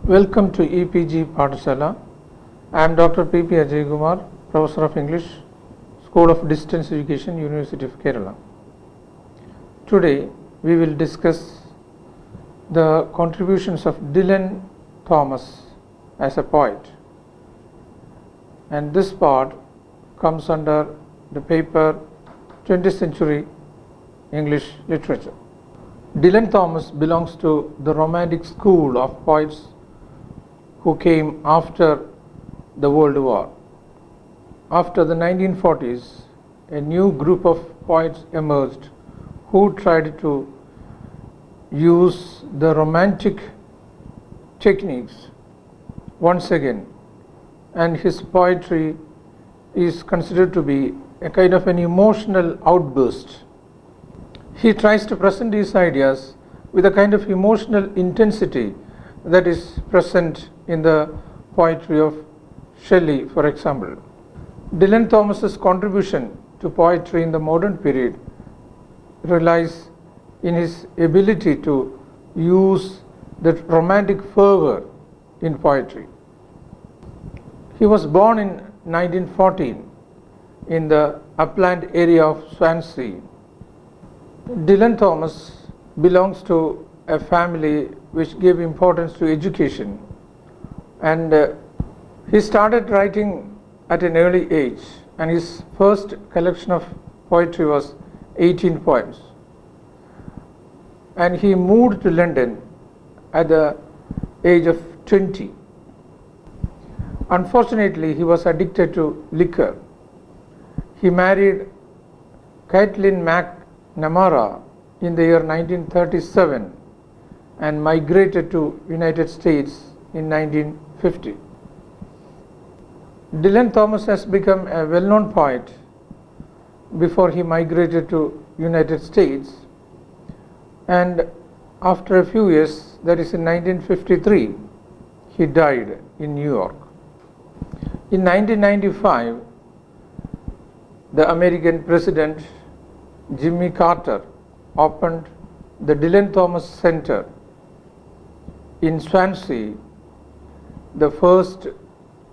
Welcome to EPG Pathashala. I am Dr. P.P. Ajay Kumar, Professor of English, School of Distance Education, University of Kerala. Today we will discuss the contributions of Dylan Thomas as a poet, and this part comes under the paper 20th Century English Literature. Dylan Thomas belongs to the Romantic school of poets who came after the World War. After the 1940s, a new group of poets emerged who tried to use the Romantic techniques once again, and his poetry is considered to be a kind of an emotional outburst. He tries to present these ideas with a kind of emotional intensity that is present in the poetry of Shelley, for example. Dylan Thomas's contribution to poetry in the modern period relies in his ability to use the romantic fervor in poetry. He was born in 1914 in the upland area of Swansea. Dylan Thomas belongs to a family which gave importance to education, and he started writing at an early age, and his first collection of poetry was 18 poems, and he moved to London at the age of 20. Unfortunately, he was addicted to liquor. He married Caitlin McNamara in the year 1937 and migrated to United States in 1950. Dylan Thomas has become a well-known poet before he migrated to United States, and after a few years, that is in 1953, he died in New York. In 1995, the American President Jimmy Carter opened the Dylan Thomas Center in Swansea, the first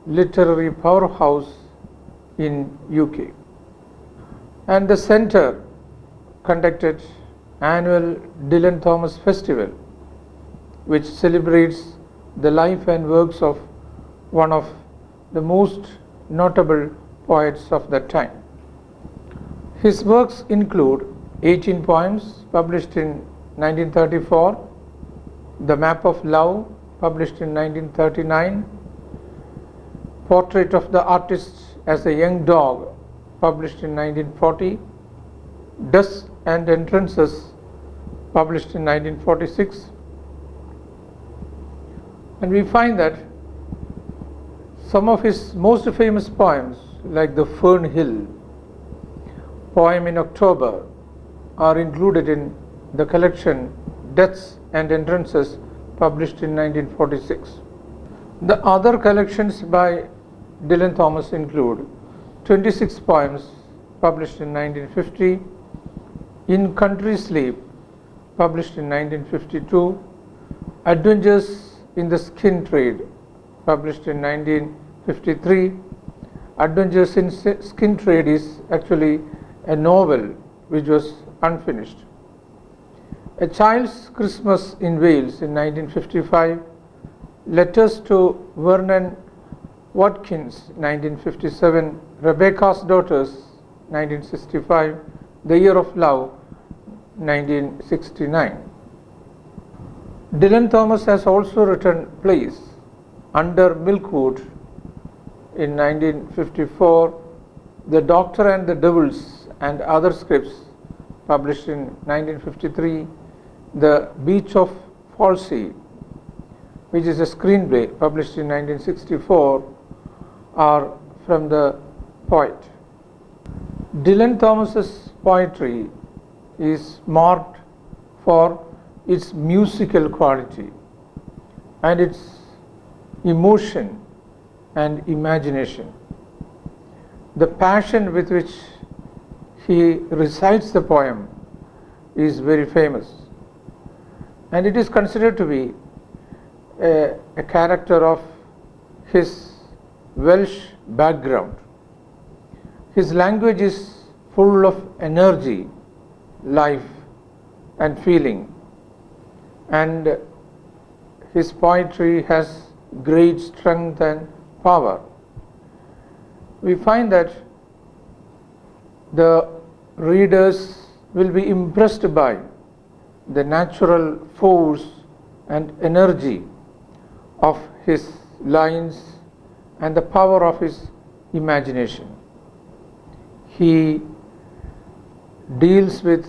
literary powerhouse in UK. And the center conducted annual Dylan Thomas Festival, which celebrates the life and works of one of the most notable poets of that time. His works include 18 poems published in 1934, The Map of Love published in 1939, Portrait of the Artist as a Young Dog published in 1940, Dusk and Entrances published in 1946. And we find that some of his most famous poems, like the Fern Hill poem in October, are included in the collection Deaths and Entrances published in 1946. The other collections by Dylan Thomas include 26 poems published in 1950, In Country Sleep published in 1952, Adventures in the Skin Trade published in 1953. Adventures in Skin Trade is actually a novel which was unfinished. A Child's Christmas in Wales in 1955, Letters to Vernon Watkins 1957, Rebecca's Daughters 1965, The Year of Love 1969. Dylan Thomas has also written plays, Under Milkwood in 1954, The Doctor and the Devils and Other Scripts published in 1953, The Beach of Falsey, which is a screenplay published in 1964, are from the poet. Dylan Thomas's poetry is marked for its musical quality and its emotion and imagination. The passion with which he recites the poem is very famous, and it is considered to be a character of his Welsh background. His language is full of energy, life, and feeling, and his poetry has great strength and power. We find that the readers will be impressed by the natural force and energy of his lines and the power of his imagination. He deals with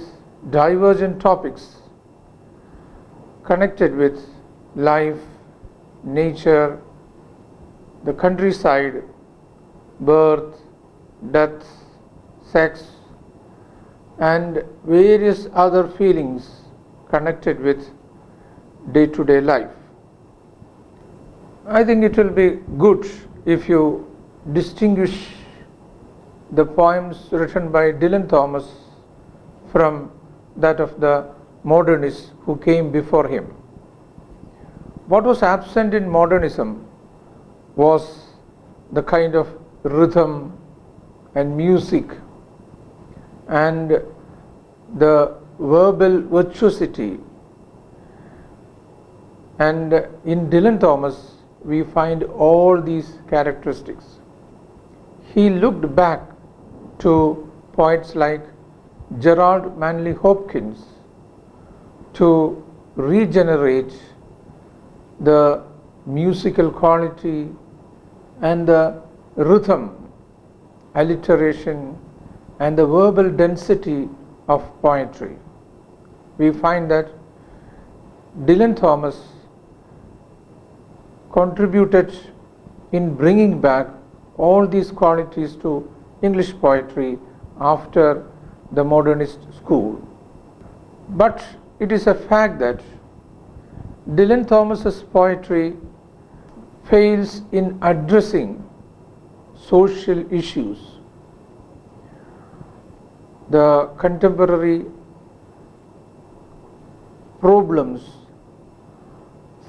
divergent topics connected with life, nature, the countryside, birth, death, sex, and various other feelings connected with day-to-day life. I think it will be good if you distinguish the poems written by Dylan Thomas from that of the modernists who came before him. What was absent in modernism was the kind of rhythm and music and the verbal virtuosity. And in Dylan Thomas, we find all these characteristics. He looked back to poets like Gerard Manley Hopkins to regenerate the musical quality and the rhythm, alliteration, and the verbal density of poetry. We find that Dylan Thomas contributed in bringing back all these qualities to English poetry after the modernist school. But it is a fact that Dylan Thomas's poetry fails in addressing social issues. The contemporary problems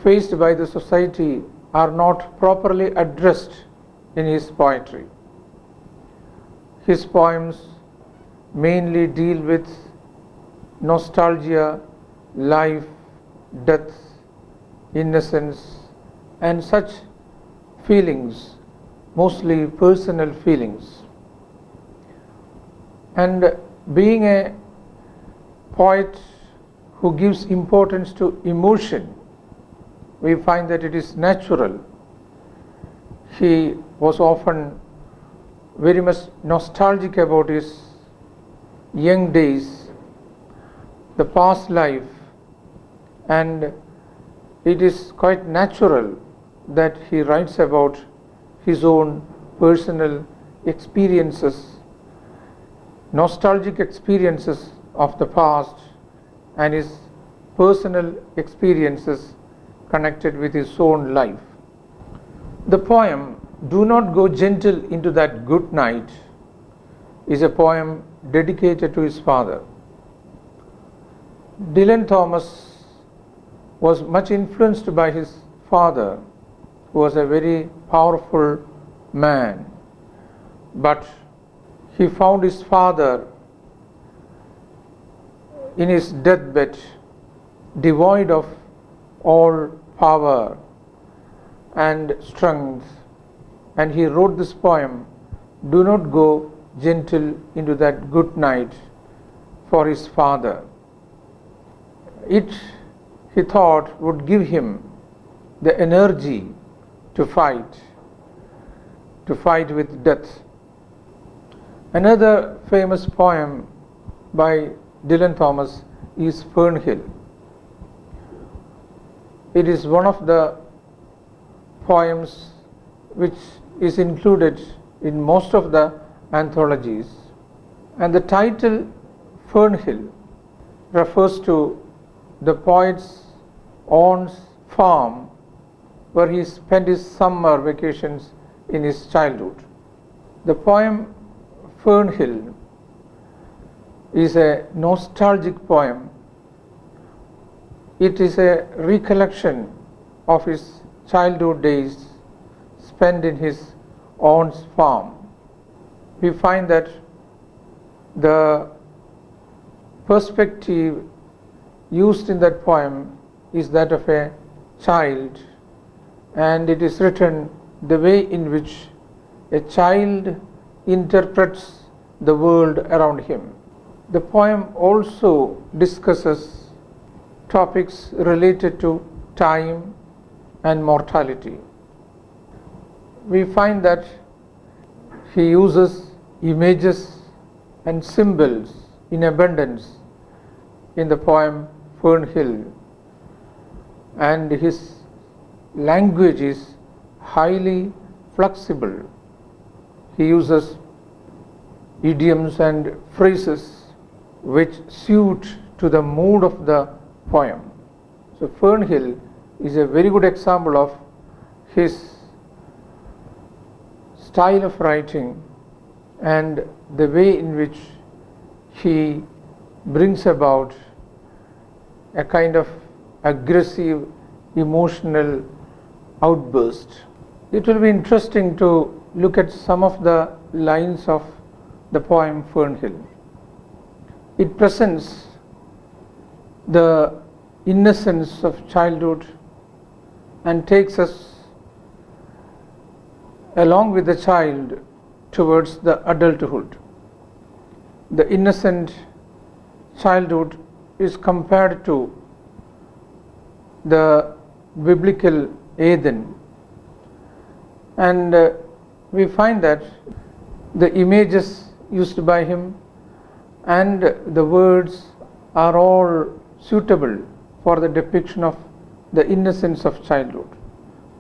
faced by the society are not properly addressed in his poetry. His poems mainly deal with nostalgia, life, death, innocence, and such feelings, mostly personal feelings. And being a poet who gives importance to emotion, we find that it is natural. He was often very much nostalgic about his young days, the past life, and it is quite natural that he writes about his own personal experiences, nostalgic experiences of the past, and his personal experiences connected with his own life. The poem "Do Not Go Gentle Into That Good Night" is a poem dedicated to his father. Dylan Thomas was much influenced by his father, who was a very powerful man, but he found his father in his deathbed devoid of all power and strength, and he wrote this poem, "Do Not Go Gentle Into That Good Night," for his father. It, he thought, would give him the energy to fight with death. Another famous poem by Dylan Thomas is Fern Hill. It is one of the poems which is included in most of the anthologies, and the title Fern Hill refers to the poet's own farm where he spent his summer vacations in his childhood. The poem Fern Hill is a nostalgic poem. It is a recollection of his childhood days spent in his aunt's farm. We find that the perspective used in that poem is that of a child, and it is written the way in which a child interprets the world around him. The poem also discusses topics related to time and mortality. We find that he uses images and symbols in abundance in the poem Fern Hill, and his language is highly flexible. He uses idioms and phrases which suit to the mood of the poem. So Fern Hill is a very good example of his style of writing and the way in which he brings about a kind of aggressive emotional outburst. It will be interesting to look at some of the lines of the poem Fern Hill. It presents the innocence of childhood and takes us along with the child towards the adulthood. The innocent childhood is compared to the biblical Eden, and we find that the images used by him and the words are all suitable for the depiction of the innocence of childhood.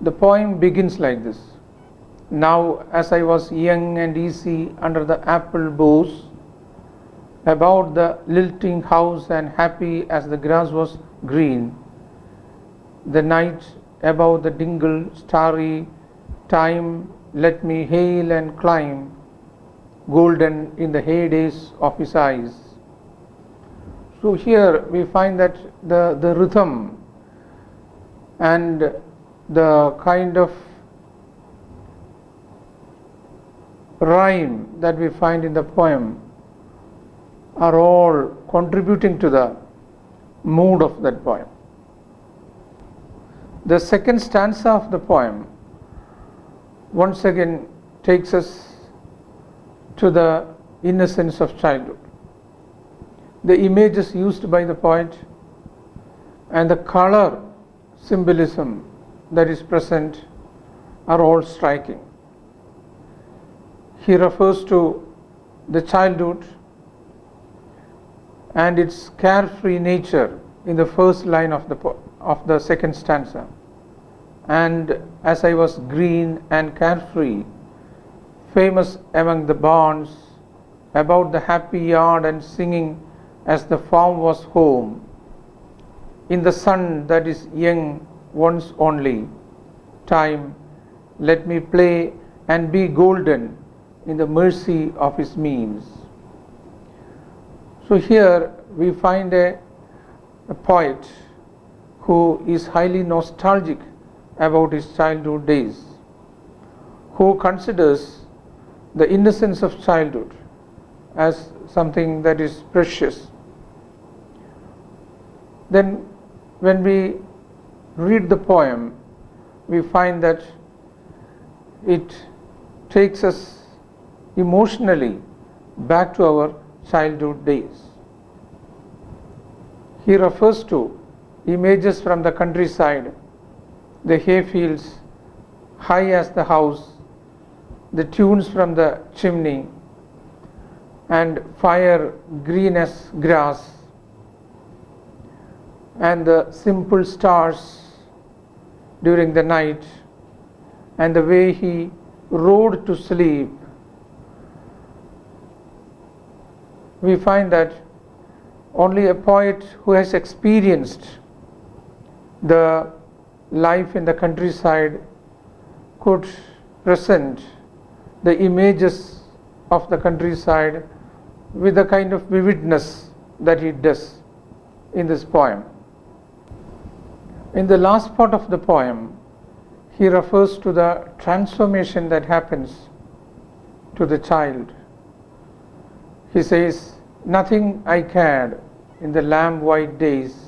The poem begins like this: "Now as I was young and easy under the apple boughs, about the lilting house and happy as the grass was green, the night above the dingle starry time let me hail and climb, golden in the heydays of his eyes." So here we find that the rhythm and the kind of rhyme that we find in the poem are all contributing to the mood of that poem. The second stanza of the poem once again takes us to the innocence of childhood. The images used by the poet and the color symbolism that is present are all striking. He refers to the childhood and its carefree nature in the first line of the second stanza. And as I was green and carefree, famous among the barns, about the happy yard and singing as the farm was home, in the sun that is young once only, time let me play and be golden in the mercy of his means. So here we find a poet who is highly nostalgic about his childhood days, who considers the innocence of childhood as something that is precious. Then when we read the poem, we find that it takes us emotionally back to our childhood days. He refers to images from the countryside, the hayfields high as the house, the tunes from the chimney, and fire green as grass, and the simple stars during the night, and the way he rode to sleep. We find that only a poet who has experienced the life in the countryside could present the images of the countryside with the kind of vividness that he does in this poem. In the last part of the poem, he refers to the transformation that happens to the child. He says, "Nothing I cared in the lamb-white days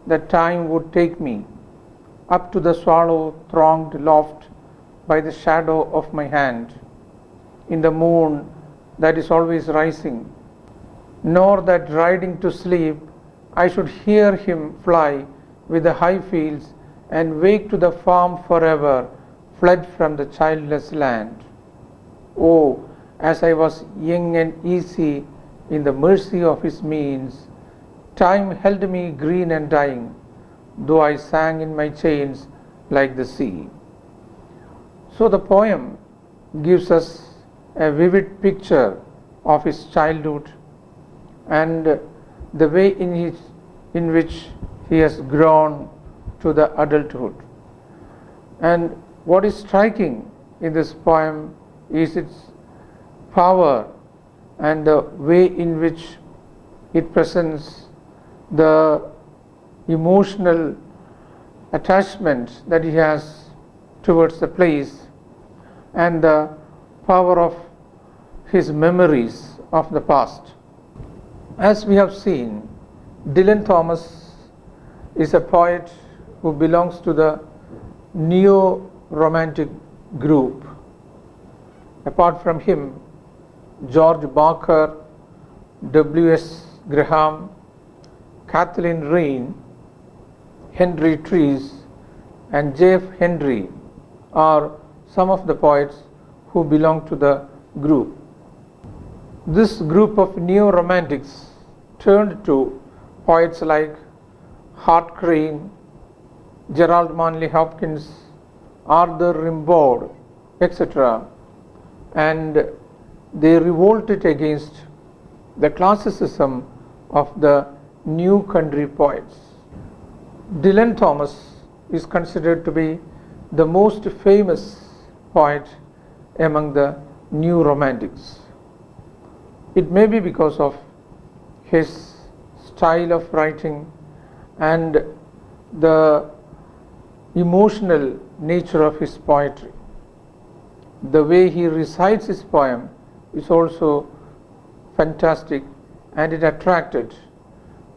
that time would take me up to the swallow-thronged loft by the shadow of my hand, in the moon that is always rising, nor that riding to sleep I should hear him fly with the high fields and wake to the farm forever, fled from the childless land. Oh, as I was young and easy in the mercy of his means, time held me green and dying, though I sang in my chains like the sea." So the poem gives us a vivid picture of his childhood and the way in which he has grown to the adulthood. And what is striking in this poem is its power and the way in which it presents the emotional attachment that he has towards the place and the power of his memories of the past. As we have seen, Dylan Thomas is a poet who belongs to the neo-romantic group. Apart from him, George Barker, W.S. Graham, Kathleen Rain, Henry Trees, and J.F. Henry are some of the poets who belong to the group. This group of neo-romantics turned to poets like Hart Crane, Gerald Manley Hopkins, Arthur Rimbaud, etc., and they revolted against the classicism of the new country poets. Dylan Thomas is considered to be the most famous poet among the new romantics. It may be because of his style of writing and the emotional nature of his poetry. The way he recites his poem is also fantastic, and it attracted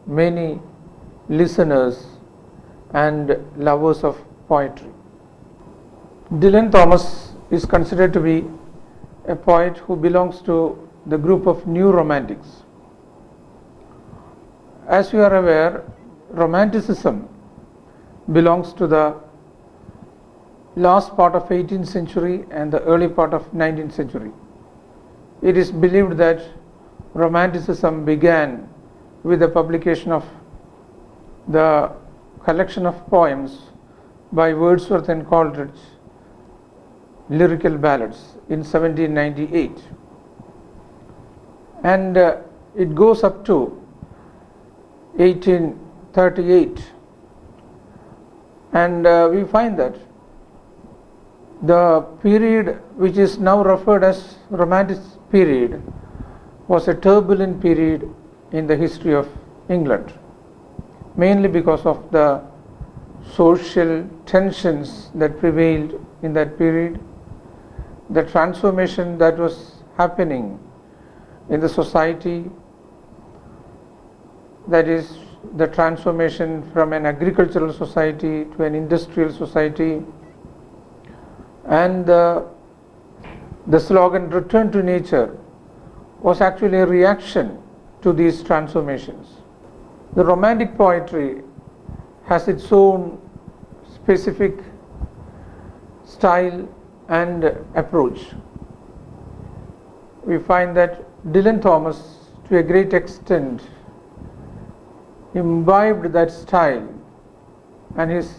many listeners and lovers of poetry. Dylan Thomas is considered to be a poet who belongs to the group of new romantics. As you are aware, Romanticism belongs to the last part of 18th century and the early part of 19th century. It is believed that Romanticism began with the publication of the collection of poems by Wordsworth and Coleridge, Lyrical Ballads, in 1798. And it goes up to 1838. And we find that the period which is now referred as Romantic period was a turbulent period in the history of England, mainly because of the social tensions that prevailed in that period, the transformation that was happening in the society, that is the transformation from an agricultural society to an industrial society, and the slogan "Return to Nature" was actually a reaction to these transformations. The romantic poetry has its own specific style and approach. We find that Dylan Thomas, to a great extent, imbibed that style, and his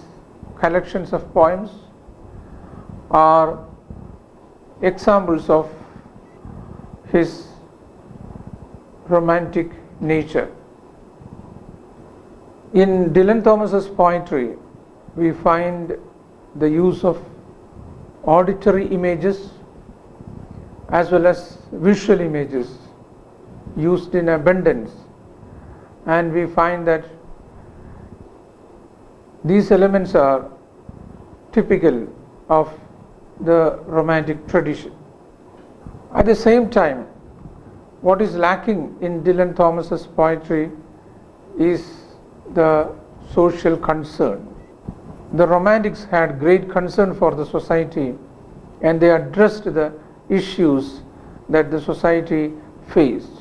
collections of poems are examples of his romantic nature. In Dylan Thomas's poetry, we find the use of auditory images as well as visual images used in abundance, and we find that These elements are typical of the Romantic tradition. At the same time, what is lacking in Dylan Thomas's poetry is the social concern. The Romantics had great concern for the society, and they addressed the issues that the society faced.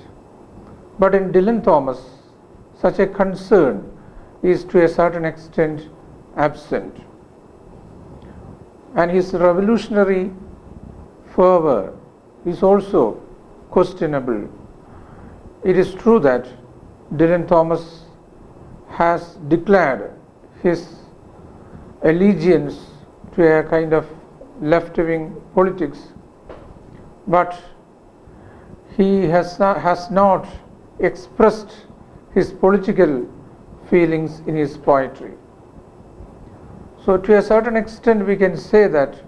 But in Dylan Thomas, such a concern is to a certain extent absent. And his revolutionary fervor is also questionable. It is true that Dylan Thomas has declared his allegiance to a kind of left-wing politics, but he has not expressed his political feelings in his poetry. So to a certain extent we can say that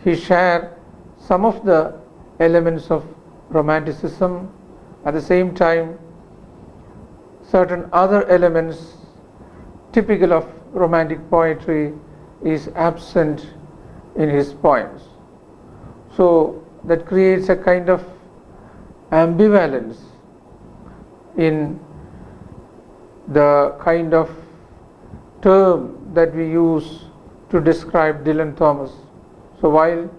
he shared some of the elements of Romanticism. At the same time, certain other elements typical of Romantic poetry is absent in his poems. So that creates a kind of ambivalence in the kind of term that we use to describe Dylan Thomas. So while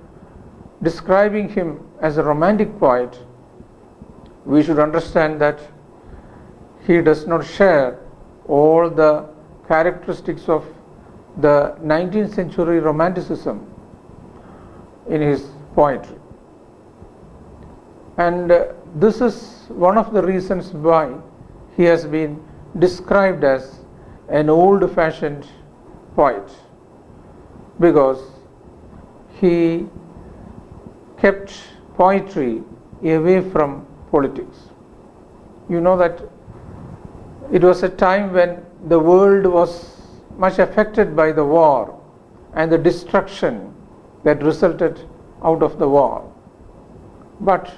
describing him as a Romantic poet, we should understand that he does not share all the characteristics of the 19th century Romanticism in his poetry. And this is one of the reasons why he has been described as an old-fashioned poet, because he kept poetry away from politics. You know that it was a time when the world was much affected by the war and the destruction that resulted out of the war. But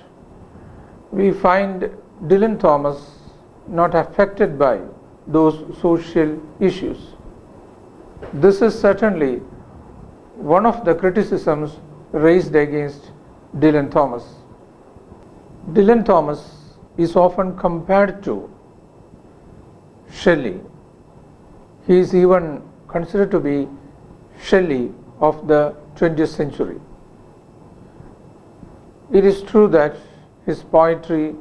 we find Dylan Thomas not affected by those social issues. This is certainly one of the criticisms raised against Dylan Thomas. Dylan Thomas is often compared to Shelley. He is even considered to be Shelley of the 20th century. It is true that his poetry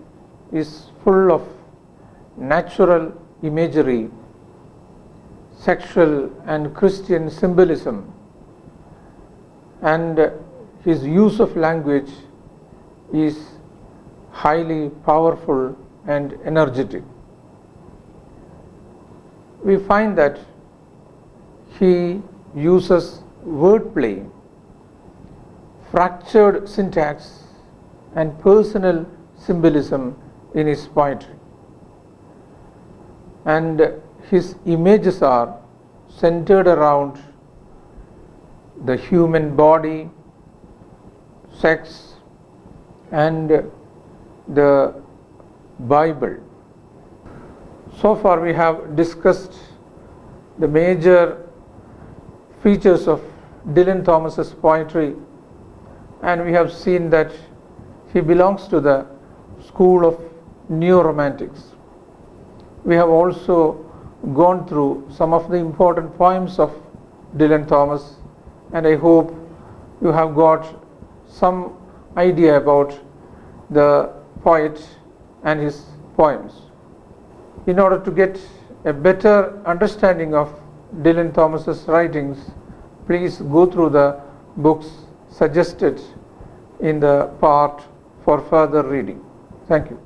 is full of natural imagery, sexual and Christian symbolism, and his use of language is highly powerful and energetic. We find that he uses wordplay, fractured syntax, and personal symbolism in his poetry. And his images are centered around the human body, sex, and the Bible. So far we have discussed the major features of Dylan Thomas's poetry, and we have seen that he belongs to the school of neo-romantics. We have also gone through some of the important poems of Dylan Thomas, and I hope you have got some idea about the poet and his poems. In order to get a better understanding of Dylan Thomas's writings, please go through the books suggested in the part for further reading. Thank you.